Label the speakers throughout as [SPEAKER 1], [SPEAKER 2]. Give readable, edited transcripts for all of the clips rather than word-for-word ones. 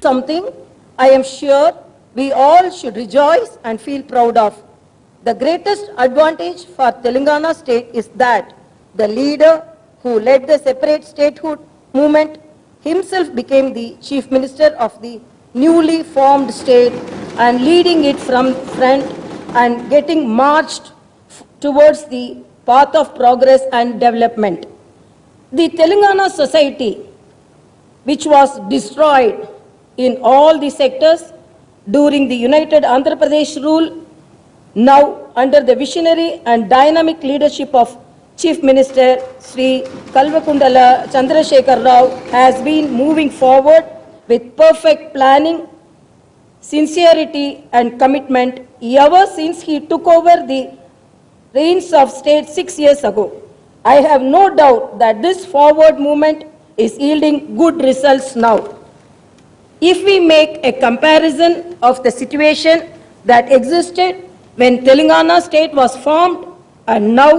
[SPEAKER 1] something I am sure we all should rejoice and feel proud of. The greatest advantage for Telangana state is that the leader who led the separate statehood movement himself became the chief minister of the newly formed state and leading it from front and getting marched towards the path of progress and development. The Telangana society, which was destroyed in all the sectors during the United Andhra Pradesh rule, now under the visionary and dynamic leadership of Chief Minister Sri Kalvakundala Chandrasekhar Rao, has been moving forward with perfect planning, sincerity and commitment ever since he took over the reins of state 6 years ago. I have no doubt that this forward movement is yielding good results now. If we make a comparison of the situation that existed when Telangana state was formed and now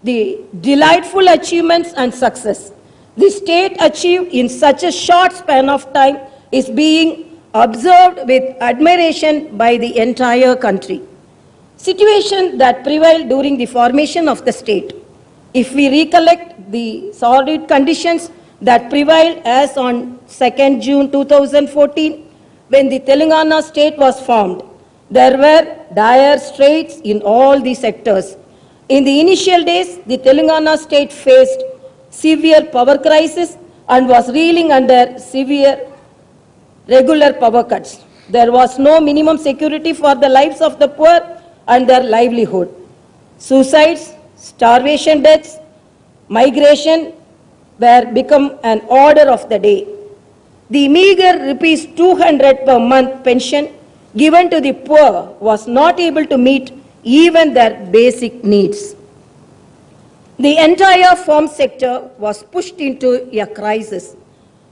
[SPEAKER 1] the delightful achievements and success the state achieved in such a short span of time is being observed with admiration by the entire country. Situation that prevailed during the formation of the state. If we recollect the sordid conditions that prevailed as on 2nd June 2014, when the Telangana state was formed, there were dire straits in all the sectors. In the initial days, the Telangana state faced severe power crisis and was reeling under severe regular power cuts. There was no minimum security for the lives of the poor and their livelihood. Suicides, starvation deaths, migration were become an order of the day. The meager rupees 200 per month pension given to the poor was not able to meet even their basic needs. The entire farm sector was pushed into a crisis.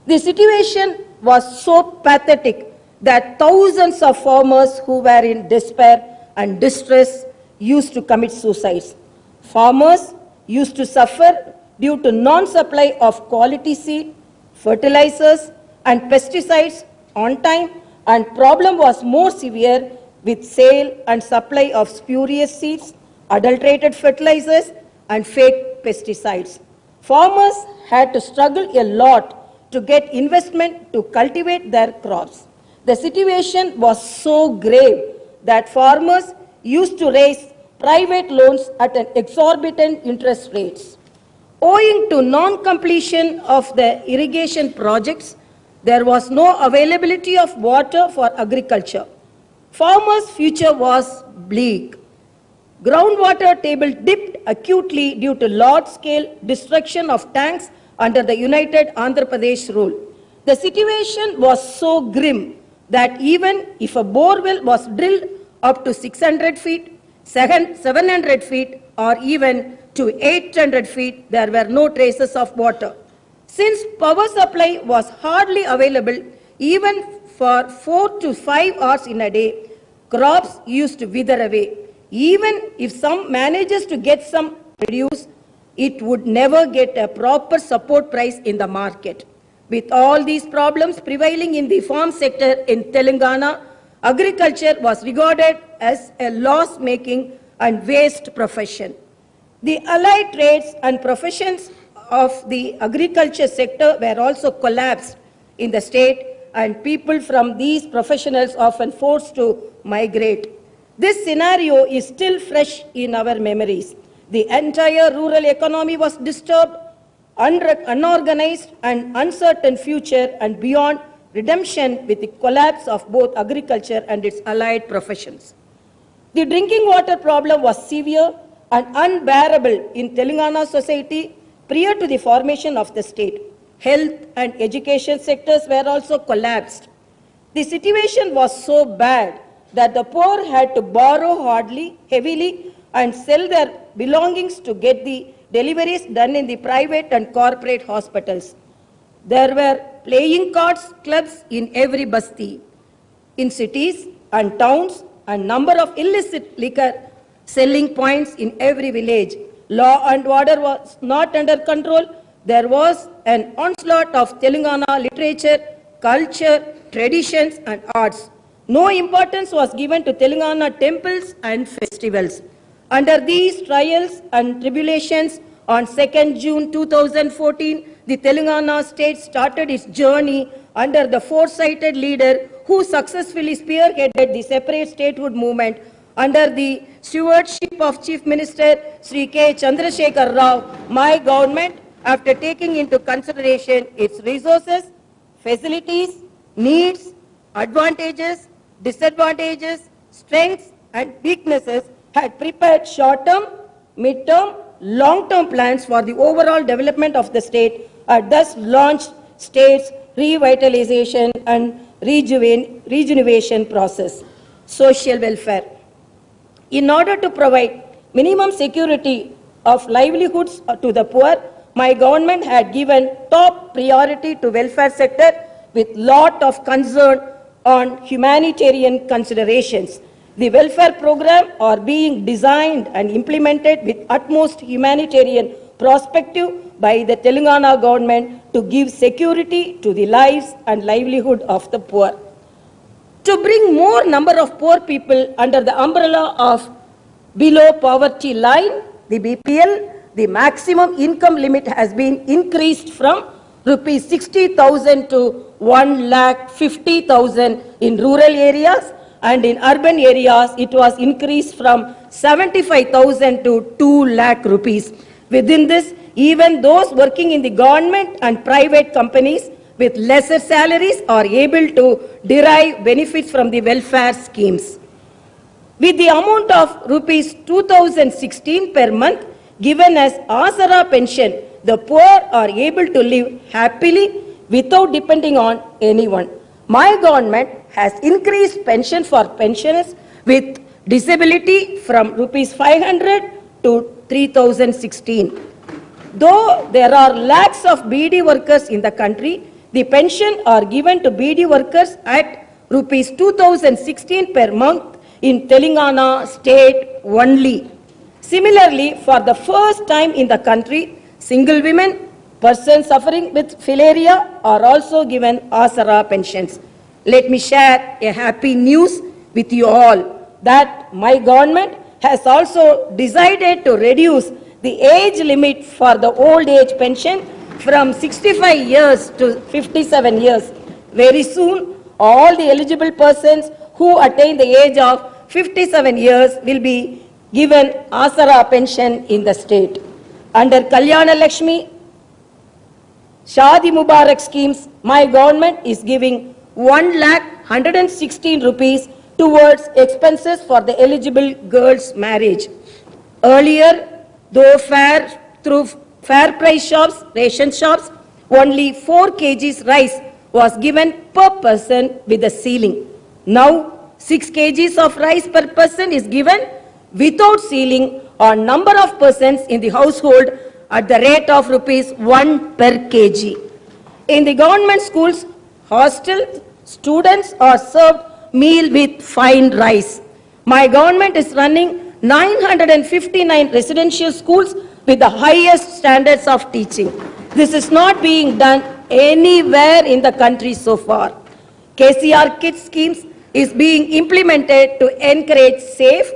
[SPEAKER 1] The situation was so pathetic that thousands of farmers who were in despair and distress used to commit suicides. Farmers used to suffer due to non-supply of quality seed, fertilizers and pesticides on time, and problem was more severe with sale and supply of spurious seeds, adulterated fertilizers and fake pesticides. Farmers had to struggle a lot to get investment to cultivate their crops. The situation was so grave that farmers used to raise private loans at an exorbitant interest rates. Owing to non-completion of the irrigation projects, there was no availability of water for agriculture. Farmers' future was bleak. Groundwater table dipped acutely due to large-scale destruction of tanks under the United Andhra Pradesh rule. The situation was so grim that even if a borewell was drilled up to 600 feet, 700 feet, or even to 800 feet, there were no traces of water. Since power supply was hardly available even for 4 to 5 hours in a day, crops used to wither away. Even if some manages to get some produce, it would never get a proper support price in the market. With all these problems prevailing in the farm sector in Telangana, agriculture was regarded as a loss-making and waste profession. The allied trades and professions of the agriculture sector were also collapsed in the state, and people from these professionals often forced to migrate. This scenario is still fresh in our memories. The entire rural economy was disturbed, unorganized and uncertain future, and beyond redemption with the collapse of both agriculture and its allied professions. The drinking water problem was severe and unbearable in Telangana society prior to the formation of the state. Health and education sectors were also collapsed. The situation was so bad that the poor had to borrow heavily and sell their belongings to get the deliveries done in the private and corporate hospitals. There were playing cards clubs in every basti, in cities and towns, and number of illicit liquor selling points in every village. Law and order was not under control. There was an onslaught of Telangana literature, culture, traditions and arts. No importance was given to Telangana temples and festivals. Under these trials and tribulations, on 2nd June 2014, the Telangana state started its journey under the foresighted leader who successfully spearheaded the separate statehood movement under the stewardship of Chief Minister Sri K. Chandrasekhar Rao. My government, after taking into consideration its resources, facilities, needs, advantages, disadvantages, strengths and weaknesses, had prepared short-term, mid-term, long-term plans for the overall development of the state, and thus launched state's revitalization and rejuvenation process. Social welfare. In order to provide minimum security of livelihoods to the poor, my government had given top priority to welfare sector with lot of concern on humanitarian considerations. The welfare program are being designed and implemented with utmost humanitarian perspective by the Telangana government to give security to the lives and livelihood of the poor. To bring more number of poor people under the umbrella of below poverty line, the BPL, the maximum income limit has been increased from rupees 60,000 to 1,50,000 in rural areas, and in urban areas it was increased from 75,000 to 2 lakh rupees. Within this, even those working in the government and private companies with lesser salaries are able to derive benefits from the welfare schemes. With the amount of rupees 2016 per month given as Asara pension, the poor are able to live happily without depending on anyone. My government has increased pension for pensioners with disability from rupees 500 to 3,016. Though there are lakhs of BD workers in the country, the pension are given to BD workers at rupees 2016 per month in Telangana state only. Similarly, for the first time in the country, single women, persons suffering with filaria are also given Asara pensions. Let me share a happy news with you all that my government has also decided to reduce the age limit for the old age pension from 65 years to 57 years. Very soon, all the eligible persons who attain the age of 57 years will be given Asara pension in the state. Under Kalyana Lakshmi, Shadi Mubarak schemes, my government is giving 1,116 rupees towards expenses for the eligible girls' marriage. Earlier, though through fair price shops, ration shops, only 4 kgs rice was given per person with a ceiling. Now, 6 kgs of rice per person is given without ceiling on number of persons in the household at the rate of rupees 1 per kg. In the government schools, hostels, students are served meal with fine rice. My government is running 959 residential schools with the highest standards of teaching. This is not being done anywhere in the country so far. KCR Kids schemes is being implemented to encourage safe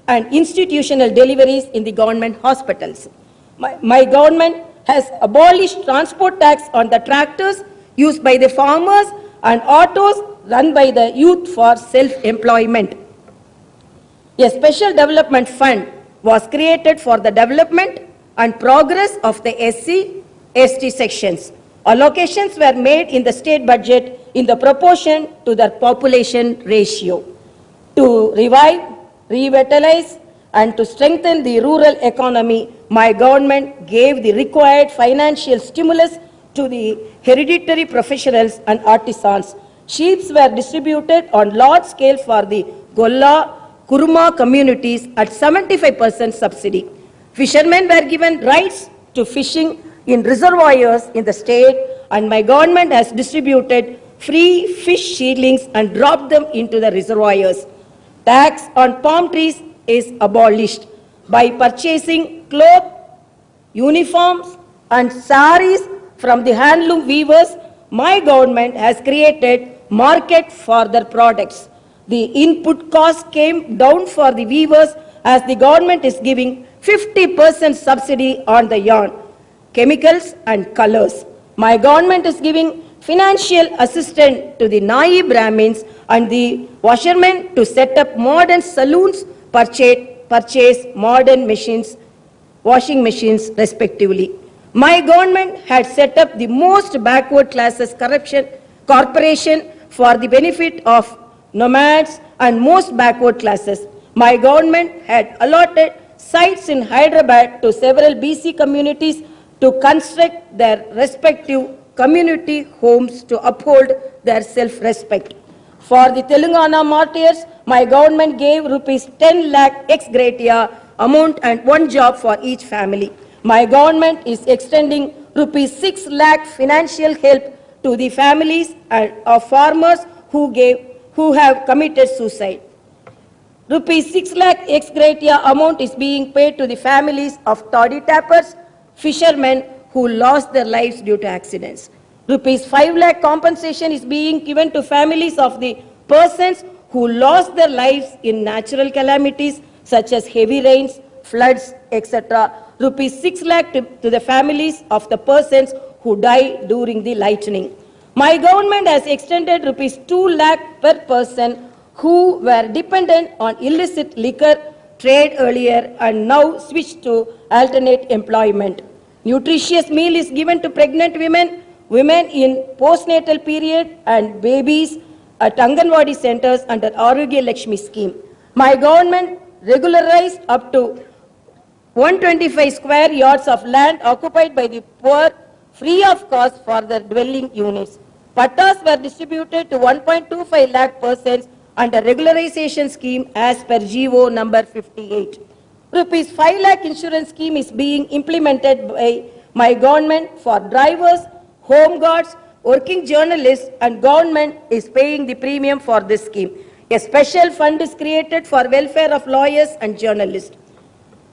[SPEAKER 1] and institutional deliveries in the government hospitals. My government has abolished transport tax on the tractors used by the farmers and autos run by the youth for self-employment. A special development fund was created for the development and progress of the SC/ST sections. Allocations were made in the state budget in the proportion to their population ratio. To revive, revitalize, and to strengthen the rural economy, my government gave the required financial stimulus to the hereditary professionals and artisans. Sheep were distributed on large scale for the Golla, Kuruma communities at 75% subsidy. Fishermen were given rights to fishing in reservoirs in the state, and my government has distributed free fish seedlings and dropped them into the reservoirs. Tax on palm trees is abolished. By purchasing cloth, uniforms and saris from the handloom weavers, my government has created market for their products. The input cost came down for the weavers as the government is giving 50% subsidy on the yarn, chemicals and colors. My government is giving financial assistance to the Nai Brahmins and the washermen to set up modern saloons, purchase modern machines, washing machines respectively. My government had set up the most backward classes corporation for the benefit of nomads and most backward classes. My government had allotted sites in Hyderabad to several BC communities to construct their respective community homes to uphold their self-respect. For the Telangana martyrs, my government gave rupees 10 lakh ex gratia amount and one job for each family. My government is extending rupees 6 lakh financial help to the families of farmers who have committed suicide. Rupees 6 lakh ex gratia amount is being paid to the families of toddy tappers, fishermen who lost their lives due to accidents. Rupees 5 lakh compensation is being given to families of the persons who lost their lives in natural calamities such as heavy rains, floods, etc. Rupees 6 lakh to the families of the persons who died during the lightning. My government has extended rupees 2 lakh per person who were dependent on illicit liquor trade earlier and now switched to alternate employment. Nutritious meal is given to pregnant women, women in postnatal period and babies at Anganwadi centers under Arogya Lakshmi scheme. My government regularized up to 125 square yards of land occupied by the poor free of cost for their dwelling units. Pattas were distributed to 1.25 lakh persons under regularization scheme as per GO number 58. Rupees 5 lakh insurance scheme is being implemented by my government for drivers, home guards, working journalists, and government is paying the premium for this scheme. A special fund is created for welfare of lawyers and journalists.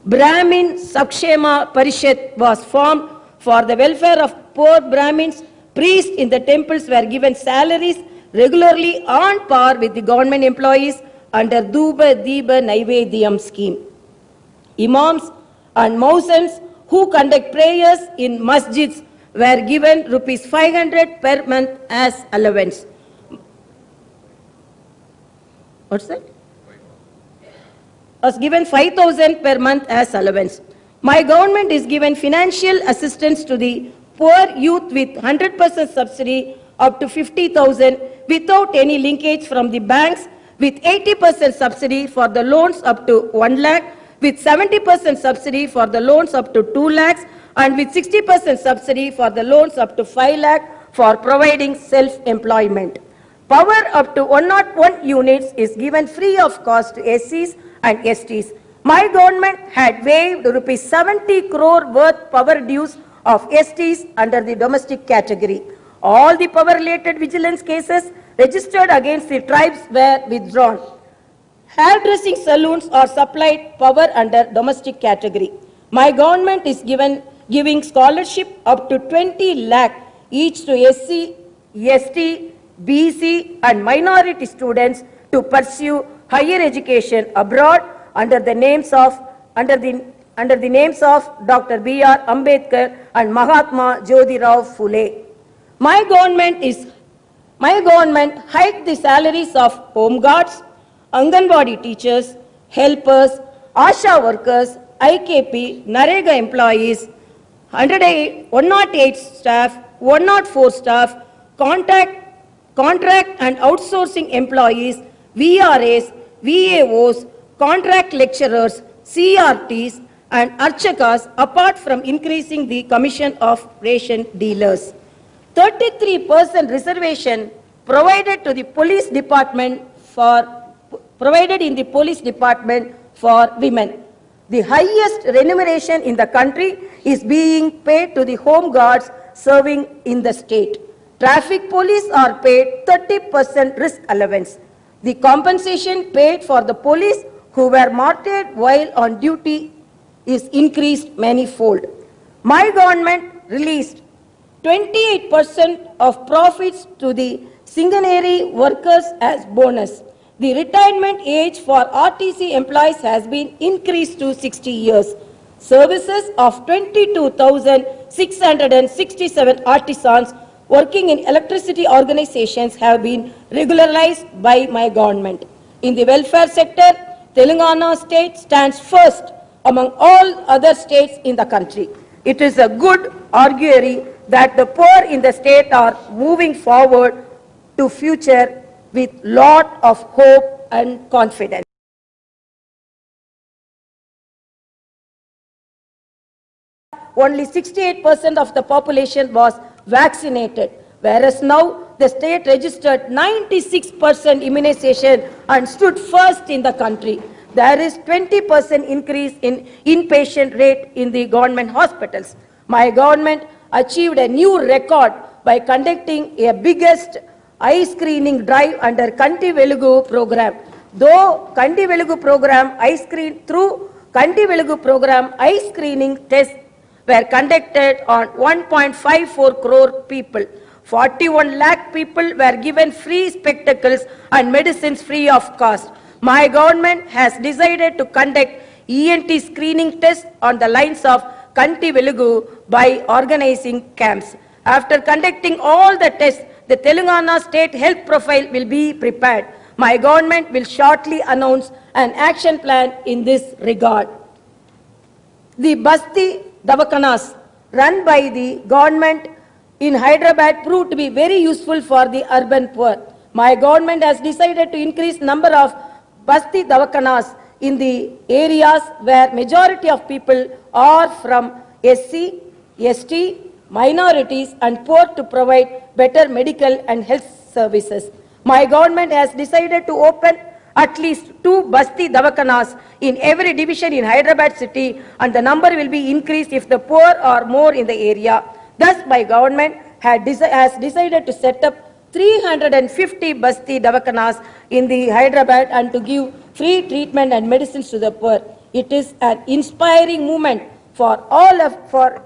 [SPEAKER 1] Brahmin Sakshema Parishad was formed for the welfare of poor Brahmins. Priests in the temples were given salaries regularly on par with the government employees under Duba Deeba Naivedyam scheme. Imams and Muezzins who conduct prayers in masjids were given rupees 500 per month as allowance. What's that? Was given 5,000 per month as allowance. My government is given financial assistance to the poor youth with 100% subsidy up to 50,000 without any linkage from the banks, with 80% subsidy for the loans up to 1 lakh, with 70% subsidy for the loans up to 2 lakhs, and with 60% subsidy for the loans up to 5 lakh for providing self-employment. Power up to 101 units is given free of cost to SCs and STs. My government had waived rupees 70 crore worth power dues of STs under the domestic category. All the power-related vigilance cases registered against the tribes were withdrawn. Hairdressing saloons are supplied power under domestic category. My government is giving scholarship up to 20 lakh each to SC, ST, BC and minority students to pursue higher education abroad under the names of Dr. B.R. Ambedkar and Mahatma Jyotirao Phule. My government hiked the salaries of home guards, Anganwadi teachers, helpers, ASHA workers, IKP, NREGA employees, 108 staff, 104 staff, contract and outsourcing employees, VRAs, VAOs, contract lecturers, CRTs and Archakas apart from increasing the commission of ration dealers. 33% reservation provided in the police department for women. The highest remuneration in the country is being paid to the home guards serving in the state. Traffic police are paid 30% risk allowance. The compensation paid for the police who were martyred while on duty is increased manifold. My government released 28% of profits to the Singaneri workers as bonus. The retirement age for RTC employees has been increased to 60 years. Services of 22,667 artisans working in electricity organizations have been regularized by my government. In the welfare sector, Telangana state stands first among all other states in the country. It is a good augury that the poor in the state are moving forward to future with lot of hope and confidence. Only 68% of the population was vaccinated, whereas now the state registered 96% immunization and stood first in the country. There is 20% increase in inpatient rate in the government hospitals. My government achieved a new record by conducting a biggest eye screening drive under Kanti Velugu program. Though Kanti Velugu program eye screening tests were conducted on 1.54 crore people. 41 lakh people were given free spectacles and medicines free of cost. My government has decided to conduct ENT screening tests on the lines of Kanti Velugu by organizing camps. After conducting all the tests, the Telangana state health profile will be prepared. My government will shortly announce an action plan in this regard. The Basti Davakanas run by the government in Hyderabad proved to be very useful for the urban poor. My government has decided to increase number of Basti Davakanas in the areas where majority of people are from SC, ST, minorities and poor to provide better medical and health services. My government has decided to open at least 2 Basti Davakanas in every division in Hyderabad city, and the number will be increased if the poor are more in the area. Thus, my government has decided to set up 350 Basti Davakanas in the Hyderabad and to give free treatment and medicines to the poor. It is an inspiring movement for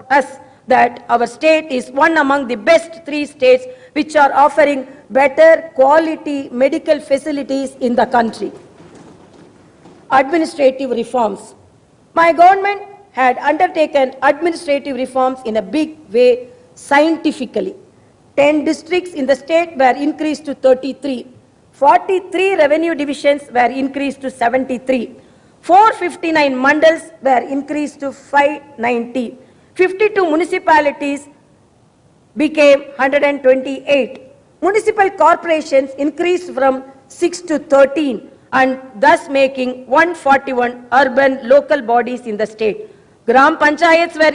[SPEAKER 1] us that our state is one among the best 3 states which are offering better quality medical facilities in the country. Administrative reforms. My government had undertaken administrative reforms in a big way scientifically. 10 districts in the state were increased to 33. 43 revenue divisions were increased to 73. 459 mandals were increased to 590. 52 municipalities became 128. Municipal corporations increased from 6 to 13 and thus making 141 urban local bodies in the state. Gram Panchayats were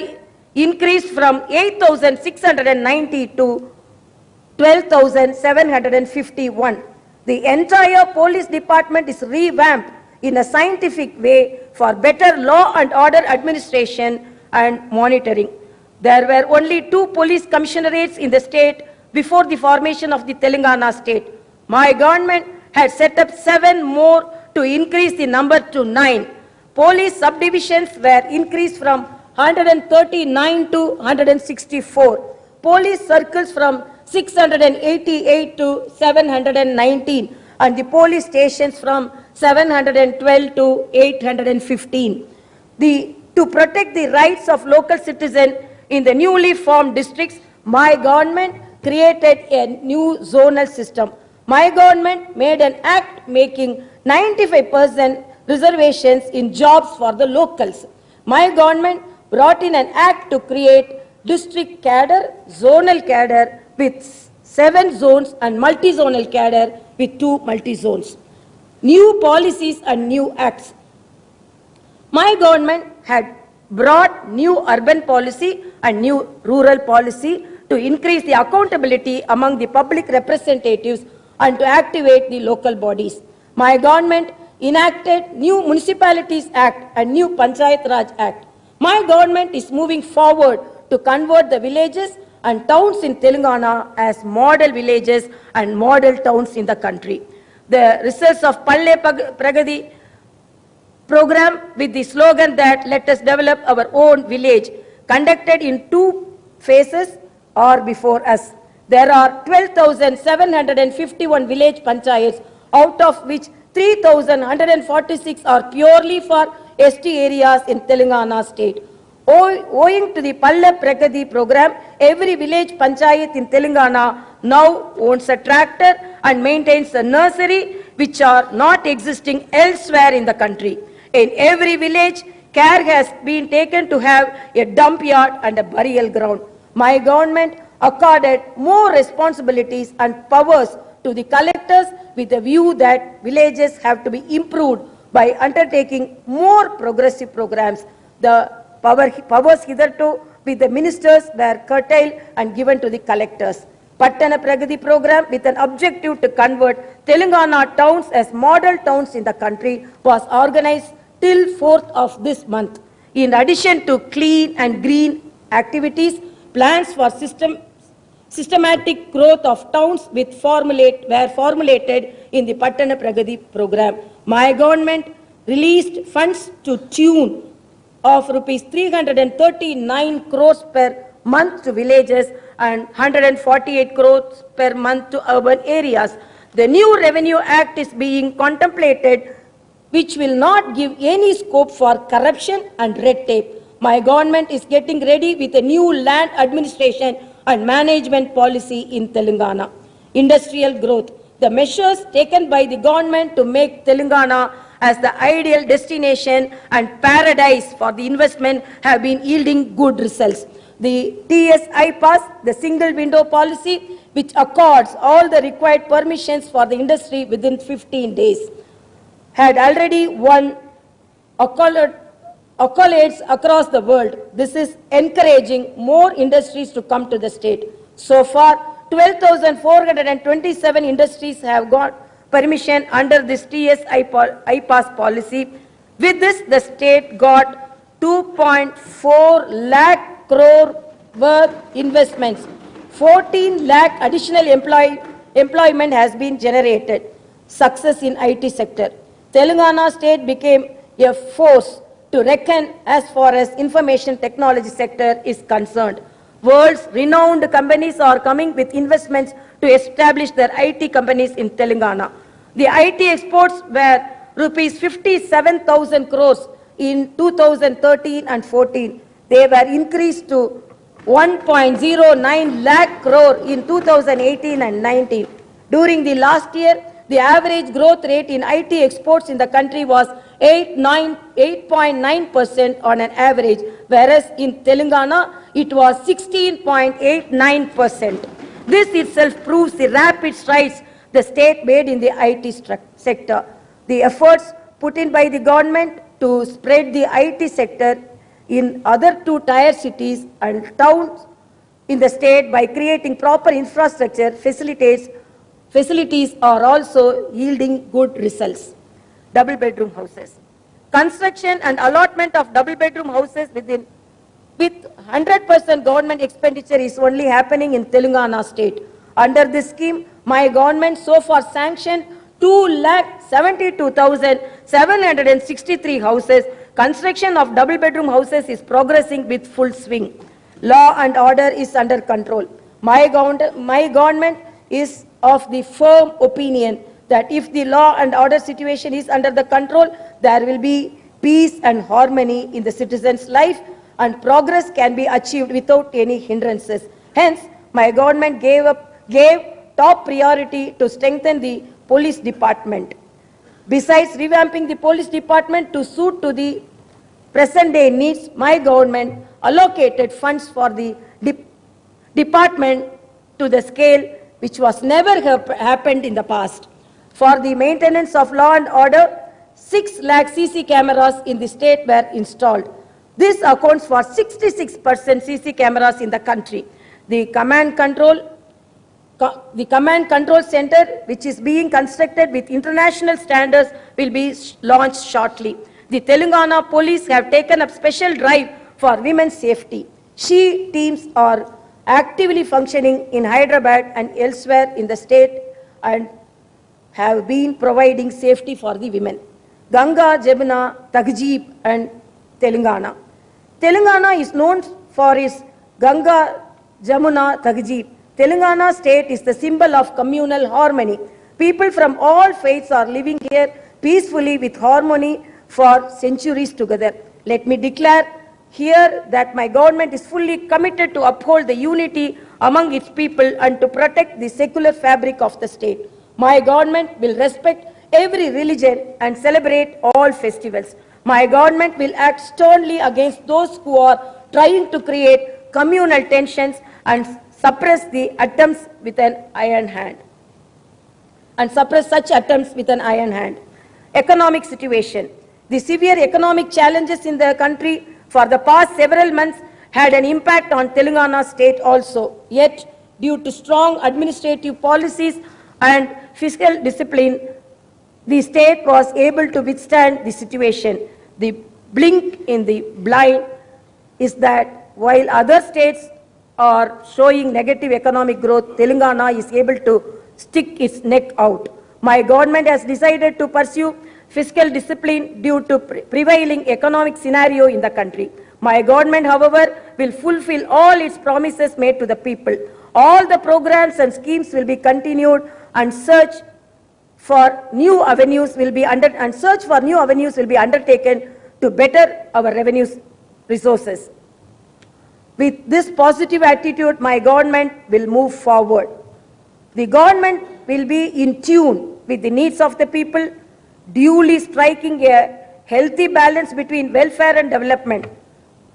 [SPEAKER 1] increased from 8,690 to 12,751. The entire police department is revamped in a scientific way for better law and order administration and monitoring. There were only 2 police commissionerates in the state before the formation of the Telangana state. My government had set up 7 more to increase the number to 9. Police subdivisions were increased from 139 to 164. Police circles from 688 to 719 and the police stations from 712 to 815. To protect the rights of local citizens in the newly formed districts, my government created a new zonal system. My government made an act making 95% reservations in jobs for the locals. My government brought in an act to create district cadre, zonal cadre with 7 zones and multi-zonal cadre with 2 multi-zones. New policies and new acts. My government had brought new urban policy and new rural policy to increase the accountability among the public representatives and to activate the local bodies. My government enacted new Municipalities Act and new Panchayat Raj Act. My government is moving forward to convert the villages and towns in Telangana as model villages and model towns in the country. The results of Palle Pragati program with the slogan that let us develop our own village, conducted in 2 phases, are before us. There are 12,751 village panchayats, out of which 3,146 are purely for ST areas in Telangana state. Owing to the Palla Pragati program, every village panchayat in Telangana now owns a tractor and maintains a nursery, which are not existing elsewhere in the country. In every village, care has been taken to have a dump yard and a burial ground. My government accorded more responsibilities and powers to the collectors with a view that villages have to be improved by undertaking more progressive programs. The powers hitherto with the ministers were curtailed and given to the collectors. Pattana Pragati program, with an objective to convert Telangana towns as model towns in the country, was organized till 4th of this month. In addition to clean and green activities, plans for systematic growth of towns were formulated in the Pattana Pragati program. My government released funds to tune of rupees 339 crores per month to villages and 148 crores per month to urban areas. The new Revenue Act is being contemplated, which will not give any scope for corruption and red tape. My government is getting ready with a new land administration and management policy in Telangana. Industrial growth. The measures taken by the government to make Telangana as the ideal destination and paradise for the investment have been yielding good results. The TSI pass, the single window policy, which accords all the required permissions for the industry within 15 days, had already won accolades across the world. This is encouraging more industries to come to the state. So far, 12,427 industries have got permission under this TSI pass policy. With this, the state got 2.4 lakh crore worth investments. 14 lakh additional employment has been generated. Success in IT sector. Telangana state became a force to reckon as far as information technology sector is concerned. World's renowned companies are coming with investments to establish their IT companies in Telangana. The IT exports were rupees 57,000 crores in 2013 and 14. They were increased to 1.09 lakh crore in 2018 and 19. During the last year, the average growth rate in IT exports in the country was 8.9% on an average, whereas in Telangana, it was 16.89%. This itself proves the rapid strides the state made in the IT sector. The efforts put in by the government to spread the IT sector in other 2 tier cities and towns in the state by creating proper infrastructure facilities are also yielding good results. Double bedroom houses. Construction and allotment of double bedroom houses with 100% government expenditure is only happening in Telangana state. Under this scheme, my government so far sanctioned 2,72,763 houses. Construction of double bedroom houses is progressing with full swing. Law and order is under control. My government is of the firm opinion that if the law and order situation is under the control, there will be peace and harmony in the citizens' life, and progress can be achieved without any hindrances. Hence, my government gave top priority to strengthen the police department. Besides revamping the police department to suit to the present day needs, my government allocated funds for the department to the scale which was never happened in the past. For the maintenance of law and order, 6 lakh CC cameras in the state were installed. This accounts for 66% CC cameras in the country. The command control center, which is being constructed with international standards, will be launched shortly. The Telangana police have taken up special drive for women's safety. She teams are actively functioning in Hyderabad and elsewhere in the state and have been providing safety for the women. Ganga, Jamuna, Tahzeeb and Telangana. Telangana is known for its Ganga, Jamuna, Tahzeeb. Telangana state is the symbol of communal harmony. People from all faiths are living here peacefully with harmony for centuries together. Let me declare here that my government is fully committed to uphold the unity among its people and to protect the secular fabric of the state. My government will respect every religion and celebrate all festivals. My government will act sternly against those who are trying to create communal tensions and suppress the attempts with an iron hand. Economic situation. The severe economic challenges in the country for the past several months had an impact on Telangana state also. Yet, due to strong administrative policies and fiscal discipline, the state was able to withstand the situation. The blink in the blind is that while other states are showing negative economic growth, Telangana is able to stick its neck out. My government has decided to pursue fiscal discipline due to prevailing economic scenario in the country. My government, however, will fulfill all its promises made to the people. All the programs and schemes will be continued and search for new avenues will be undertaken to better our revenue resources. With this positive attitude, my government will move forward. The government will be in tune with the needs of the people, duly striking a healthy balance between welfare and development.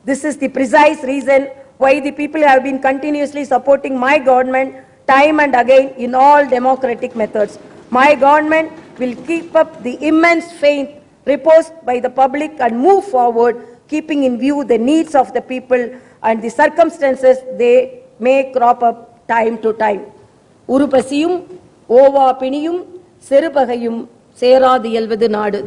[SPEAKER 1] This is the precise reason why the people have been continuously supporting my government time and again in all democratic methods. My government will keep up the immense faith reposed by the public and move forward, keeping in view the needs of the people and the circumstances they may crop up time to time. உருப்பசியும் ஓவா பிணியும் செருபகையும் சேராது இயல்வது நாடு.